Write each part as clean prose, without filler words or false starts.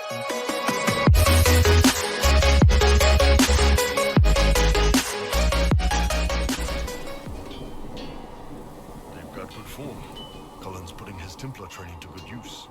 got good form. Cullen's putting his Templar training to good use.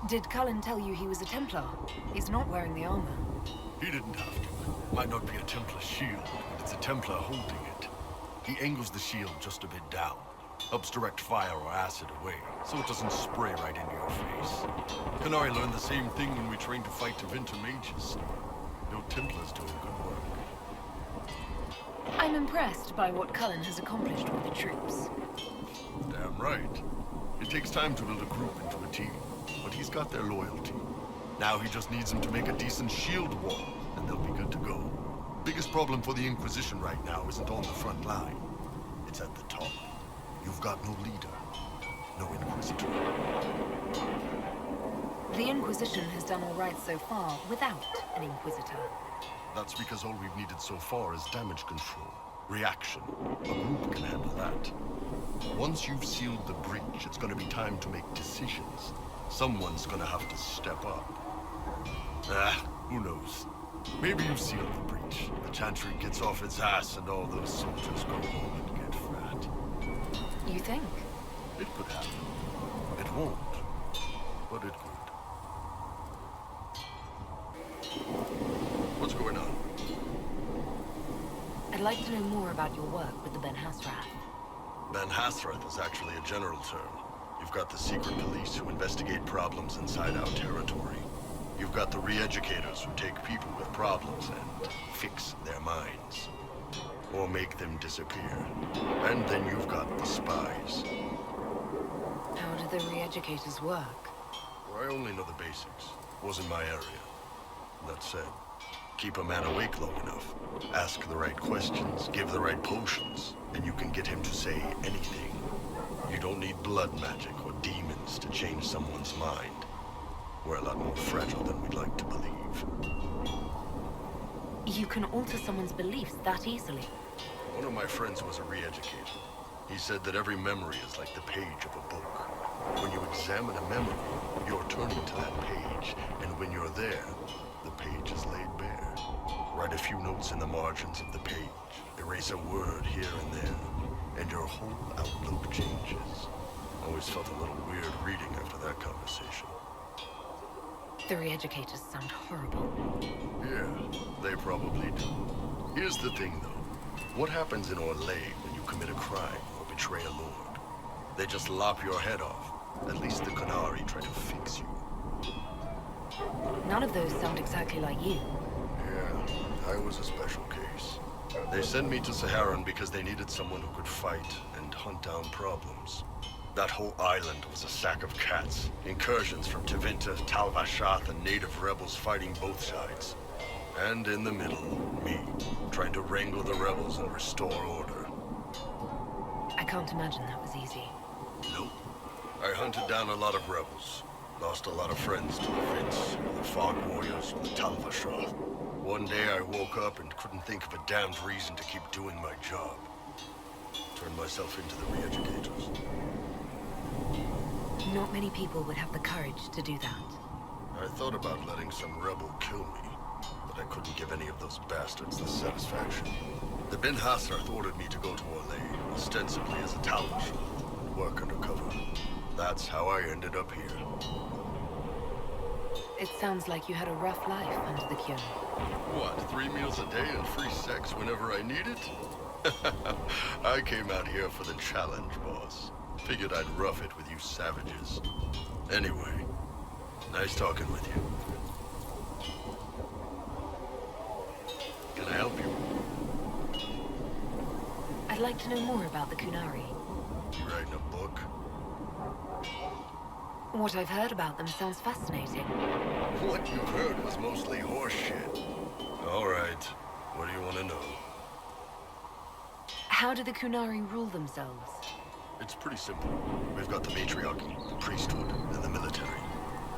Did Cullen tell you he was a Templar? He's not wearing the armor. He didn't have to. Might not be a Templar shield, but it's a Templar holding it. He angles the shield just a bit down. Helps direct fire or acid away, so it doesn't spray right into your face. Qunari learned the same thing when we trained to fight Tevinter mages. Your Templar's doing good work. I'm impressed by what Cullen has accomplished with the troops. Damn right. It takes time to build a group into a team, but he's got their loyalty. Now he just needs them to make a decent shield wall, and they'll be good to go. Biggest problem for the Inquisition right now isn't on the front line. It's at the top. You've got no leader, no Inquisitor. The Inquisition has done all right so far without an Inquisitor. That's because all we've needed so far is damage control, reaction. A group can handle that. Once you've sealed the breach, it's gonna be time to make decisions. Someone's gonna have to step up. Who knows? Maybe you seal the breach. The Chantry gets off its ass and all those soldiers go home and get fat. You think? It could happen. It won't, but it could. What's going on? I'd like to know more about your work with the Ben Hasrath. Ben Hasrath is actually a general term. You've got the secret police who investigate problems inside our territory. You've got the re-educators who take people with problems and fix their minds. Or make them disappear. And then you've got the spies. How do the re-educators work? I only know the basics. Wasn't my area. That said, keep a man awake long enough. Ask the right questions, give the right potions, and you can get him to say anything. You don't need blood magic or demons to change someone's mind. We're a lot more fragile than we'd like to believe. You can alter someone's beliefs that easily. One of my friends was a re-educator. He said that every memory is like the page of a book. When you examine a memory, you're turning to that page, and when you're there, the page is laid bare. Write a few notes in the margins of the page, erase a word here and there, and your whole outlook changes. Always felt a little weird reading after that conversation. The re-educators sound horrible. Yeah, they probably do. Here's the thing, though. What happens in Orlais when you commit a crime or betray a lord? They just lop your head off. At least the Qunari try to fix you. None of those sound exactly like you. Yeah, I was a special case. They sent me to Saharan because they needed someone who could fight and hunt down problems. That whole island was a sack of cats. Incursions from Tevinter, Tal Vashath, and native rebels fighting both sides. And in the middle, me, trying to wrangle the rebels and restore order. I can't imagine that was easy. Nope. I hunted down a lot of rebels. Lost a lot of friends to the Vince, or the Fog Warriors, or the Tal Vashath. One day I woke up and couldn't think of a damned reason to keep doing my job. Turned myself into the re-educators. Not many people would have the courage to do that. I thought about letting some rebel kill me, but I couldn't give any of those bastards the satisfaction. The Ben Hasrath ordered me to go to Orlais, ostensibly as a Tal Vashath, and work undercover. That's how I ended up here. It sounds like you had a rough life under the Qun. What, 3 meals a day and free sex whenever I need it? I came out here for the challenge, boss. Figured I'd rough it with you savages. Anyway, nice talking with you. Can I help you? I'd like to know more about the Qunari. You writing a book? What I've heard about them sounds fascinating. What you've heard was mostly horse shit. All right, what do you want to know? How do the Qunari rule themselves? It's pretty simple. We've got the matriarchy, the priesthood, and the military.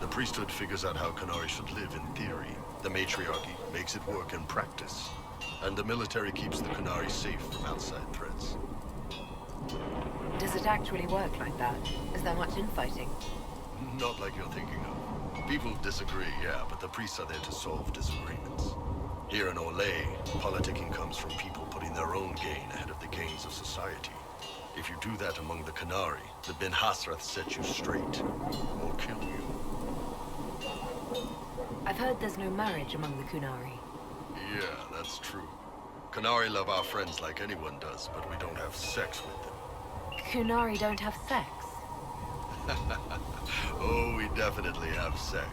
The priesthood figures out how Qunari should live in theory. The matriarchy makes it work in practice. And the military keeps the Qunari safe from outside threats. Does it actually work like that? Is there much infighting? Not like you're thinking of. People disagree, yeah, but the priests are there to solve disagreements. Here in Olay, politicking comes from people putting their own gain ahead of the gains of society. If you do that among the Qunari, the Ben Hasrath sets you straight, or kill you. I've heard there's no marriage among the Qunari. Yeah, that's true. Qunari love our friends like anyone does, but we don't have sex with them. Qunari don't have sex. Oh, we definitely have sex.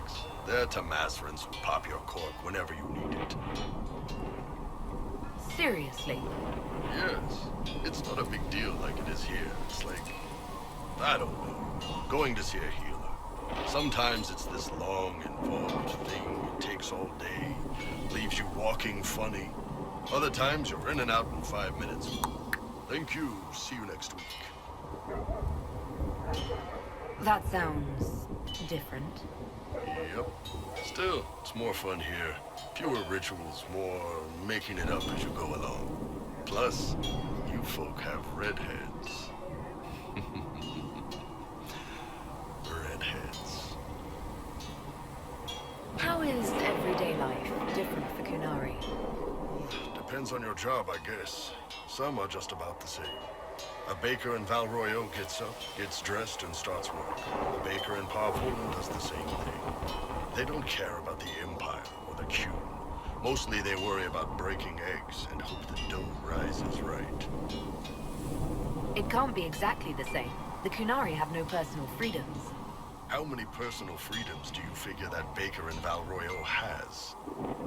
They're Tamasrans who pop your cork whenever you need it. Seriously? Yes. It's not a big deal like it is here. It's like, I don't know, going to see a healer. Sometimes it's this long, involved thing. It takes all day, leaves you walking funny. Other times you're in and out in 5 minutes. Thank you. See you next week. That sounds different. Yep. Still, it's more fun here. Fewer rituals, more making it up as you go along. Plus, you folk have redheads. Redheads. How is everyday life different for Qunari? Depends on your job, I guess. Some are just about the same. A baker in Val Royeaux gets up, gets dressed, and starts work. A baker in Parvolan does the same thing. They don't care about the Empire or the Qun. Mostly they worry about breaking eggs and hope the dough rises right. It can't be exactly the same. The Qunari have no personal freedoms. How many personal freedoms do you figure that baker in Val Royeaux has?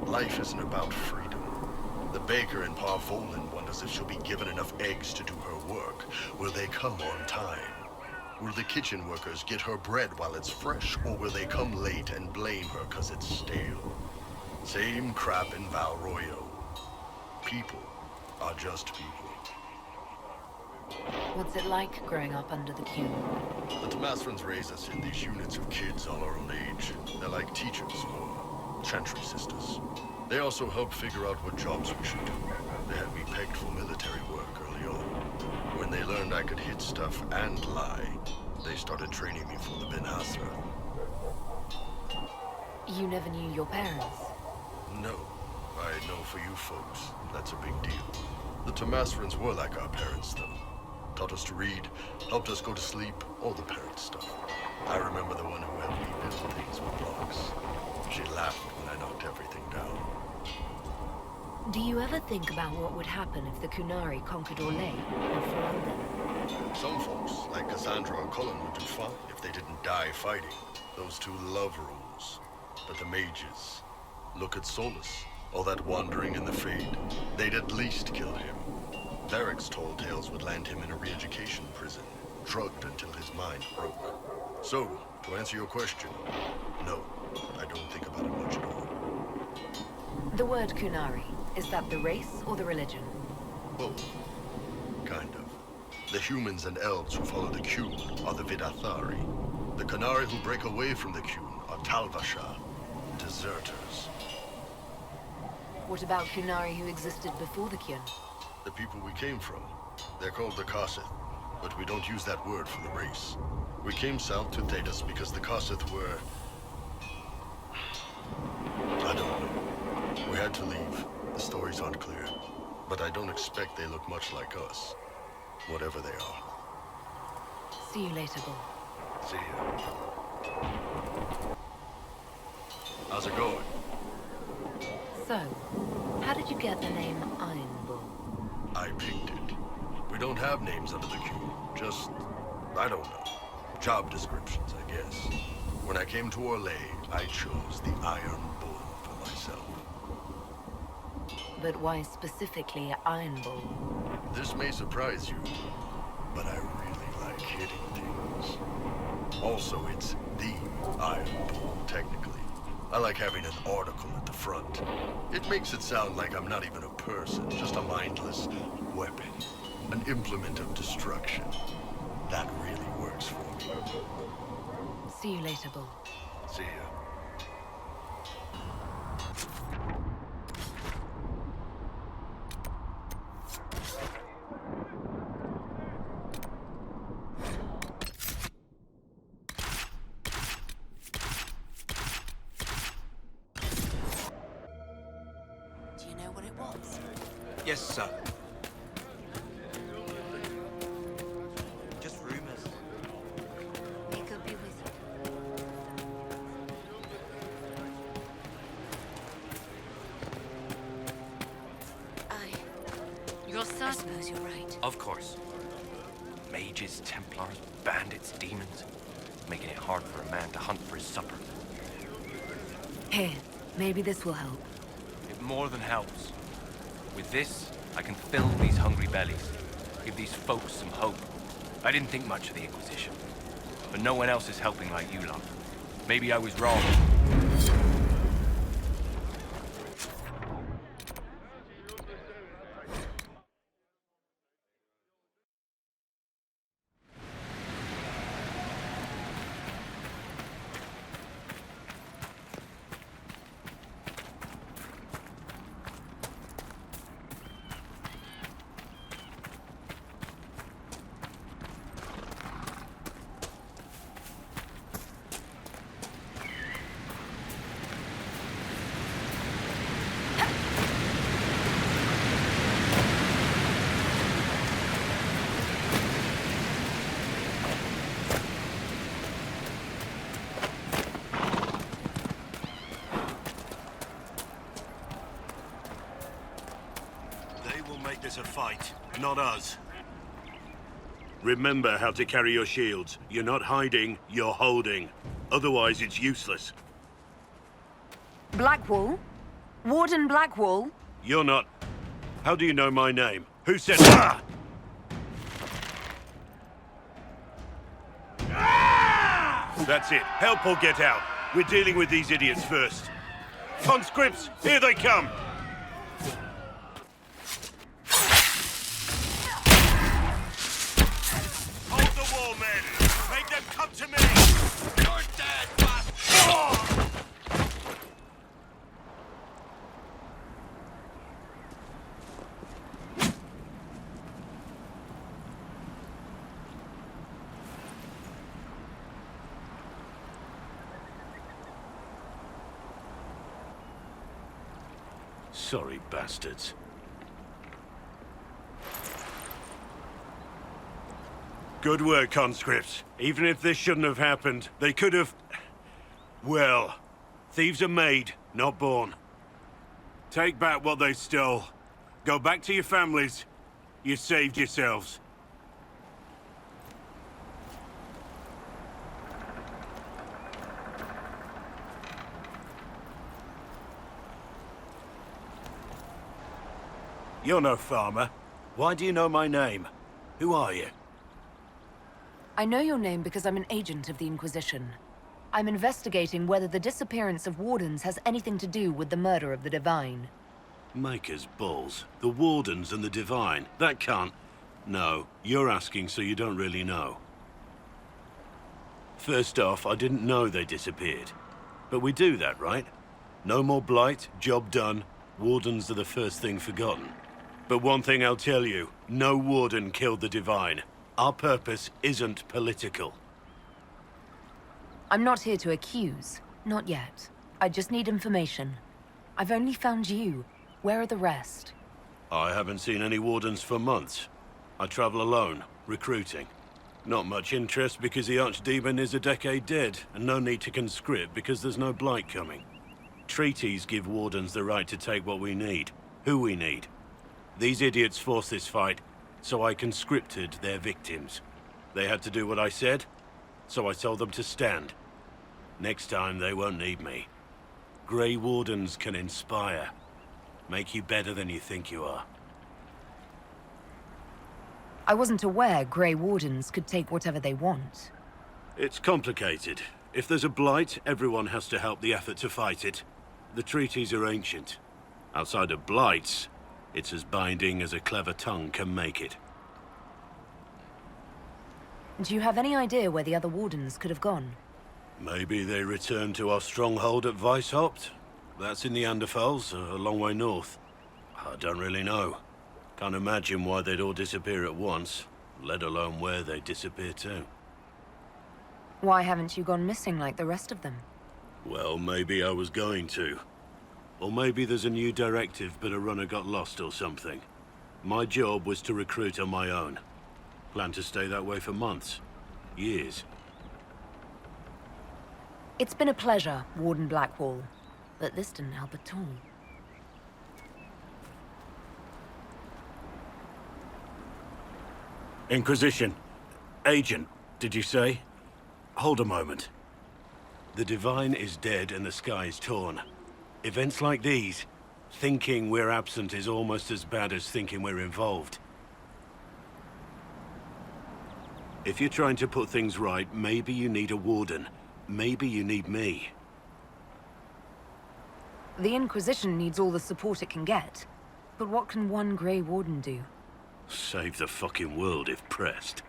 Life isn't about freedom. The baker in Parvolan wonders if she'll be given enough eggs to do her work. Will they come on time? Will the kitchen workers get her bread while it's fresh, or will they come late and blame her because it's stale? Same crap in Val Royeaux. People are just people. What's it like growing up under the Qun? The Tamasrans raise us in these units of kids all our own age. They're like teachers or chantry sisters. They also help figure out what jobs we should do. They had me pegged for military work early on. When they learned I could hit stuff and lie, they started training me for the Ben Hasrath. You never knew your parents? No. I know for you folks, that's a big deal. The Tamasrans were like our parents, though. Taught us to read, helped us go to sleep, all the parent stuff. I remember the one who helped me build things with blocks. She laughed when I knocked everything down. Do you ever think about what would happen if the Qunari conquered Orlais and Ferelden? Some folks, like Cassandra or Cullen, would do fine if they didn't die fighting. Those two love rules. But the mages, look at Solus, all that wandering in the Fade. They'd at least kill him. Varric's tall tales would land him in a re-education prison, drugged until his mind broke. So, to answer your question, no, I don't think about it much at all. The word Qunari, is that the race or the religion? Both. Kind of. The humans and elves who follow the Qun are the Vidathari. The Qunari who break away from the Qun are Talvasha, deserters. What about Qunari who existed before the Qun? The people we came from. They're called the Kossith, but we don't use that word for the race. We came south to Thedas because the Kossith were... I don't know. We had to leave. The stories aren't clear. But I don't expect they look much like us. Whatever they are. See you later, Bull. See ya. How's it going? So, how did you get the name Iron Bull? I picked it. We don't have names under the Qun. Just, I don't know. Job descriptions, I guess. When I came to Orlais, I chose the Iron Bull for myself. But why specifically Iron Bull? This may surprise you, but I really like hitting things. Also, it's the Iron Bull, technically. I like having an article at the front. It makes it sound like I'm not even a person, just a mindless weapon. An implement of destruction. That really works for me. See you later, Bull. See ya. Yes, sir. Just rumors. May God be with you. I suppose you're right. Of course. Mages, Templars, bandits, demons. Making it hard for a man to hunt for his supper. Here, maybe this will help. It more than helps. With this, I can fill these hungry bellies. Give these folks some hope. I didn't think much of the Inquisition. But no one else is helping like you lot. Maybe I was wrong. Make this a fight, not us. Remember how to carry your shields. You're not hiding, you're holding. Otherwise, it's useless. Blackwall? Warden Blackwall? You're not... How do you know my name? Who said... Ah! That's it. Help or get out. We're dealing with these idiots first. Conscripts, here they come! Come to me! You're dead, bastard! Sorry, bastards. Good work, conscripts. Even if this shouldn't have happened, they could have... Well, thieves are made, not born. Take back what they stole. Go back to your families. You saved yourselves. You're no farmer. Why do you know my name? Who are you? I know your name because I'm an agent of the Inquisition. I'm investigating whether the disappearance of Wardens has anything to do with the murder of the Divine. Maker's balls. The Wardens and the Divine. That can't... No, you're asking so you don't really know. First off, I didn't know they disappeared. But we do that, right? No more blight, job done. Wardens are the first thing forgotten. But one thing I'll tell you, no Warden killed the Divine. Our purpose isn't political. I'm not here to accuse. Not yet. I just need information. I've only found you. Where are the rest? I haven't seen any Wardens for months. I travel alone, recruiting. Not much interest because the Archdemon is a decade dead, and no need to conscript because there's no blight coming. Treaties give Wardens the right to take what we need, who we need. These idiots forced this fight, so I conscripted their victims. They had to do what I said, so I told them to stand. Next time, they won't need me. Grey Wardens can inspire. Make you better than you think you are. I wasn't aware Grey Wardens could take whatever they want. It's complicated. If there's a blight, everyone has to help the effort to fight it. The treaties are ancient. Outside of blights, it's as binding as a clever tongue can make it. Do you have any idea where the other Wardens could have gone? Maybe they returned to our stronghold at Weishaupt. That's in the Anderfels, a long way north. I don't really know. Can't imagine why they'd all disappear at once, let alone where they'd disappear to. Why haven't you gone missing like the rest of them? Well, maybe I was going to. Or maybe there's a new directive, but a runner got lost or something. My job was to recruit on my own. Plan to stay that way for months. Years. It's been a pleasure, Warden Blackwall. But this didn't help at all. Inquisition. Agent, did you say? Hold a moment. The Divine is dead and the sky is torn. Events like these, thinking we're absent is almost as bad as thinking we're involved. If you're trying to put things right, maybe you need a warden. Maybe you need me. The Inquisition needs all the support it can get. But what can one Grey Warden do? Save the fucking world if pressed.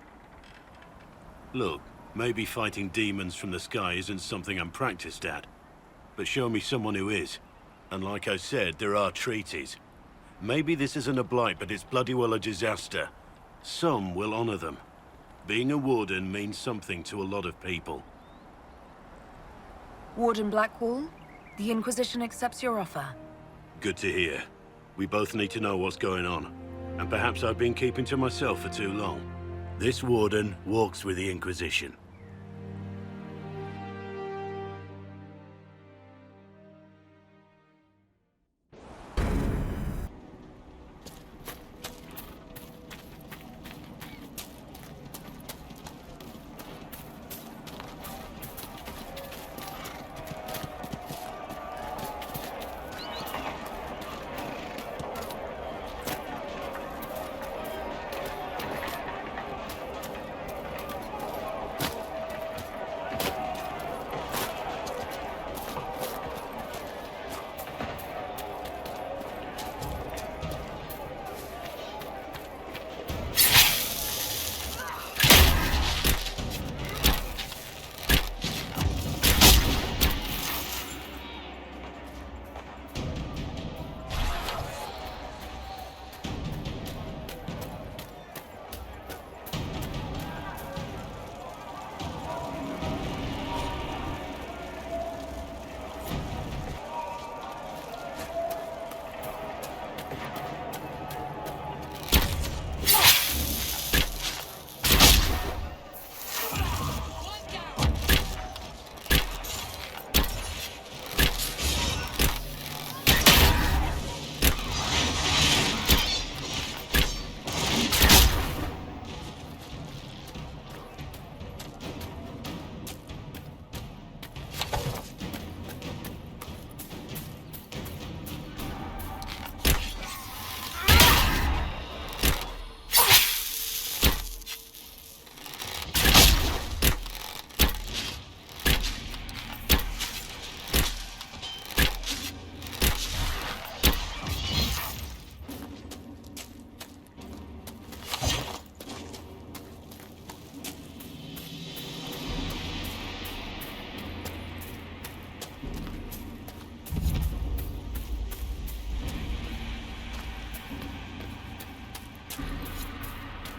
Look, maybe fighting demons from the sky isn't something I'm practiced at. But show me someone who is. And like I said, there are treaties. Maybe this isn't a blight, but it's bloody well a disaster. Some will honor them. Being a warden means something to a lot of people. Warden Blackwall, the Inquisition accepts your offer. Good to hear. We both need to know what's going on. And perhaps I've been keeping to myself for too long. This warden walks with the Inquisition.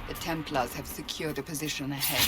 The Templars have secured a position ahead.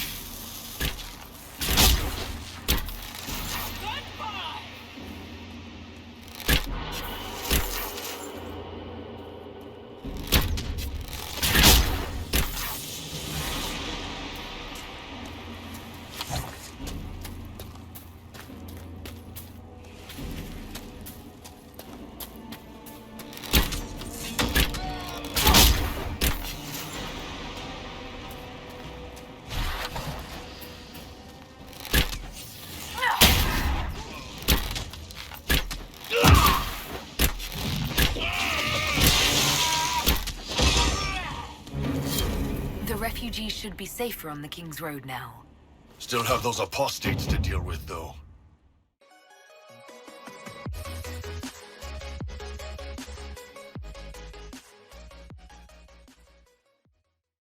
Refugees should be safer on the King's Road now. Still have those apostates to deal with, though.